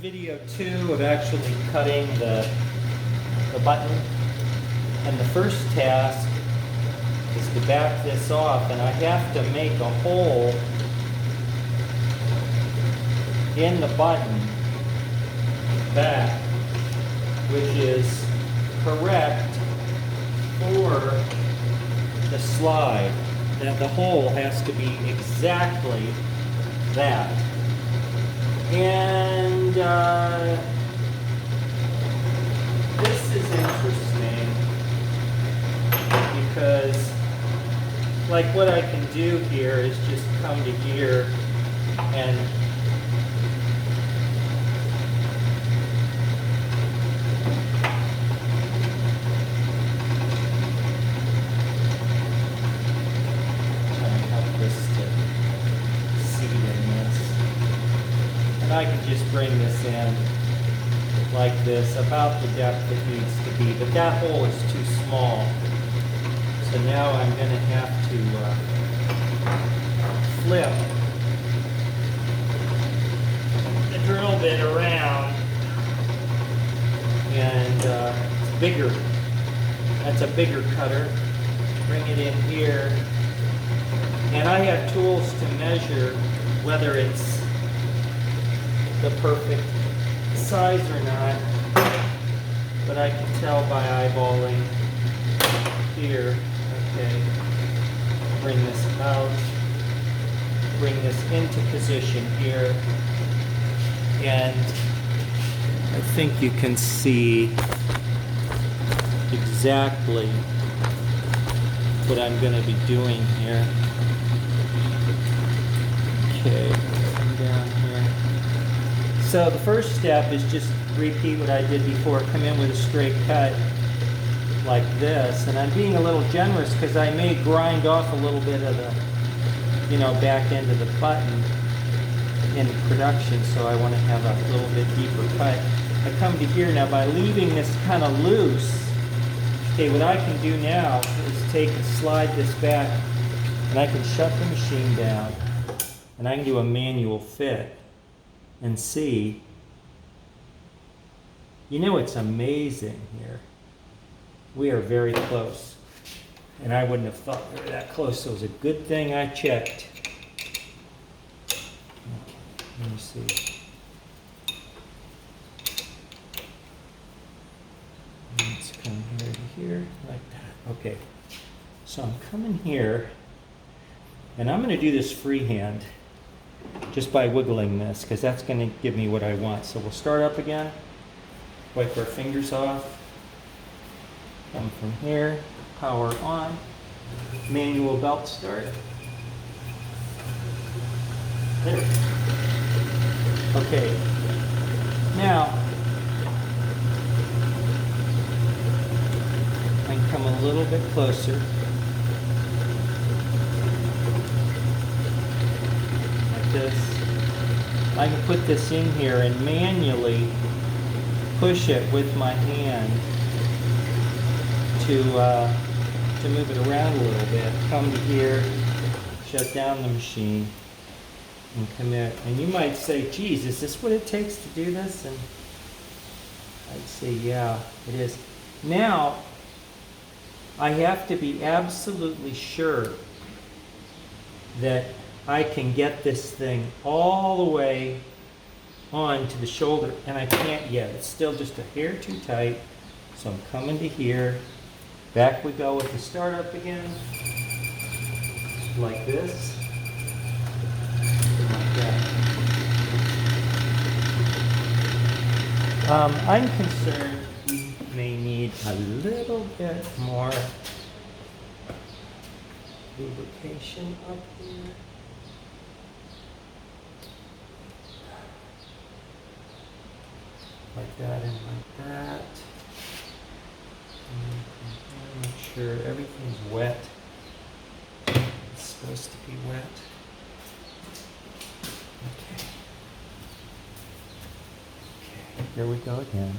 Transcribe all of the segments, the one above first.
video 2 of actually cutting the button, and the first task is to back this off, and I have to make a hole in the button back, which is correct for the slide. Now the hole has to be exactly that. And this is interesting because, like, what I can do here is just come to here and I can just bring this in like this, about the depth it needs to be, but that hole is too small. So now I'm going to have to flip the drill bit around, and it's bigger. That's a bigger cutter. Bring it in here, and I have tools to measure whether it's the perfect size or not, but I can tell by eyeballing here. Okay, bring this out, bring this into position here, and I think you can see exactly what I'm going to be doing here. Okay, come down here. So the first step is just repeat what I did before. Come in with a straight cut like this. And I'm being a little generous because I may grind off a little bit of the, back end of the button in production. So I want to have a little bit deeper cut. I come to here now by leaving this kind of loose. Okay, what I can do now is take and slide this back, and I can shut the machine down, and I can do a manual fit. And see, it's amazing here. We are very close. And I wouldn't have thought we were that close, so it was a good thing I checked. Okay, let me see. Let's come here to here, like that. Okay, so I'm coming here, and I'm going to do this freehand. Just by wiggling this, because that's going to give me what I want. So we'll start up again, wipe our fingers off, come from here, power on, manual belt start. There. Okay, now I can come a little bit closer. This. I can put this in here and manually push it with my hand to move it around a little bit. Come to here, shut down the machine, and commit. And you might say, geez, is this what it takes to do this? And I'd say, yeah, it is. Now, I have to be absolutely sure that I can get this thing all the way on to the shoulder, and I can't yet. It's still just a hair too tight. So I'm coming to here. Back we go with the startup again. Like this. Like that. I'm concerned we may need a little bit more lubrication up here. Like that and like that. And make sure everything's wet. It's supposed to be wet. Okay. Okay, here we go again.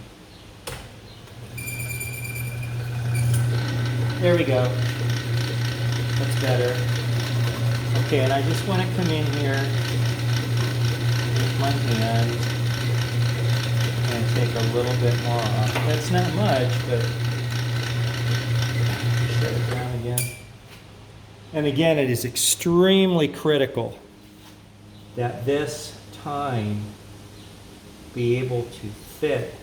There we go. That's better. Okay, and I just want to come in here with my hand little bit more off. That's not much, but shut it down again. And again, it is extremely critical that this tine be able to fit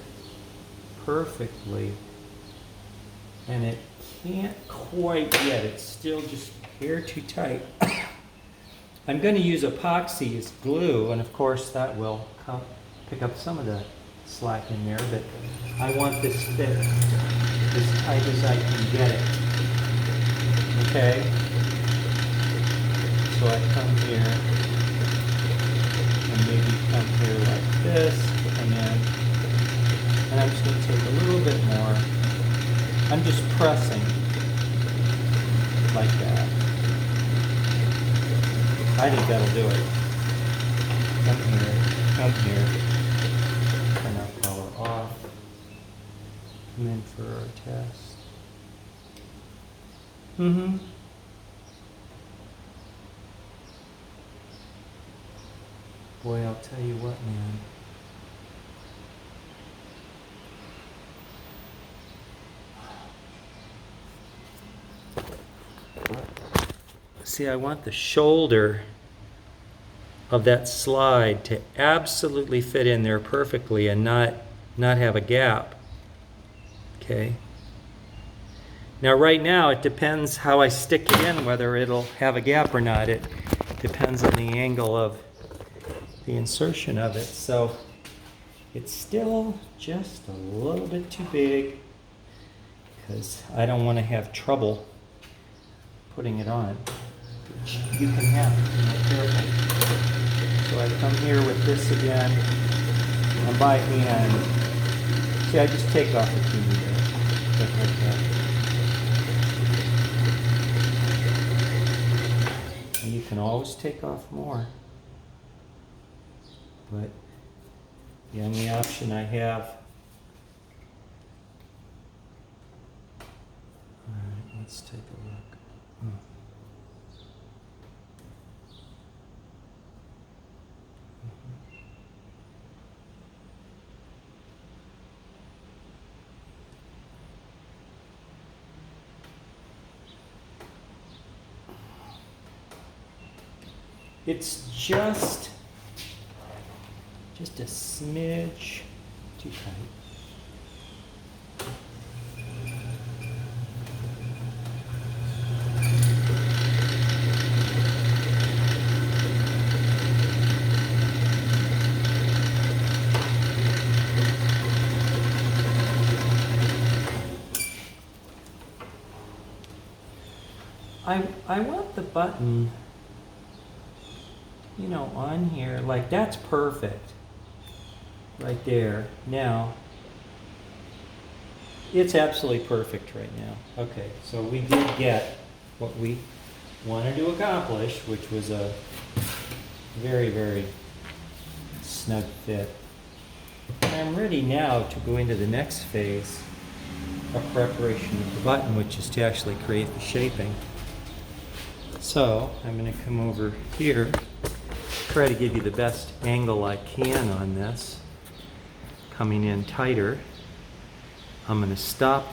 perfectly, and it can't quite yet. It's still just hair too tight. I'm going to use epoxy as glue, and of course that will pick up some of the slack in there, but I want this fit as tight as I can get it. Okay? So I come here, and maybe come here like this, come in, and I'm just going to take a little bit more. I'm just pressing like that. I think that'll do it. Come here, turn our color off, come in for our test. Boy, I'll tell you what, man. See, I want the shoulder of that slide to absolutely fit in there perfectly and not have a gap. Okay. Now right now it depends how I stick it in, whether it'll have a gap or not. It depends on the angle of the insertion of it. So it's still just a little bit too big because I don't want to have trouble putting it on. You can have it, careful. So I come here with this again, and by hand, see, I just take off the TV there, just like that. And you can always take off more. But the only option I have, all right, let's take a look. It's just a smidge too tight. I want the button, you know, on here, like that's perfect. Right there. Now, it's absolutely perfect right now. Okay, so we did get what we wanted to accomplish, which was a very, very snug fit. And I'm ready now to go into the next phase of preparation of the button, which is to actually create the shaping. So, I'm going to come over here, try to give you the best angle I can on this. Coming in tighter. I'm going to stop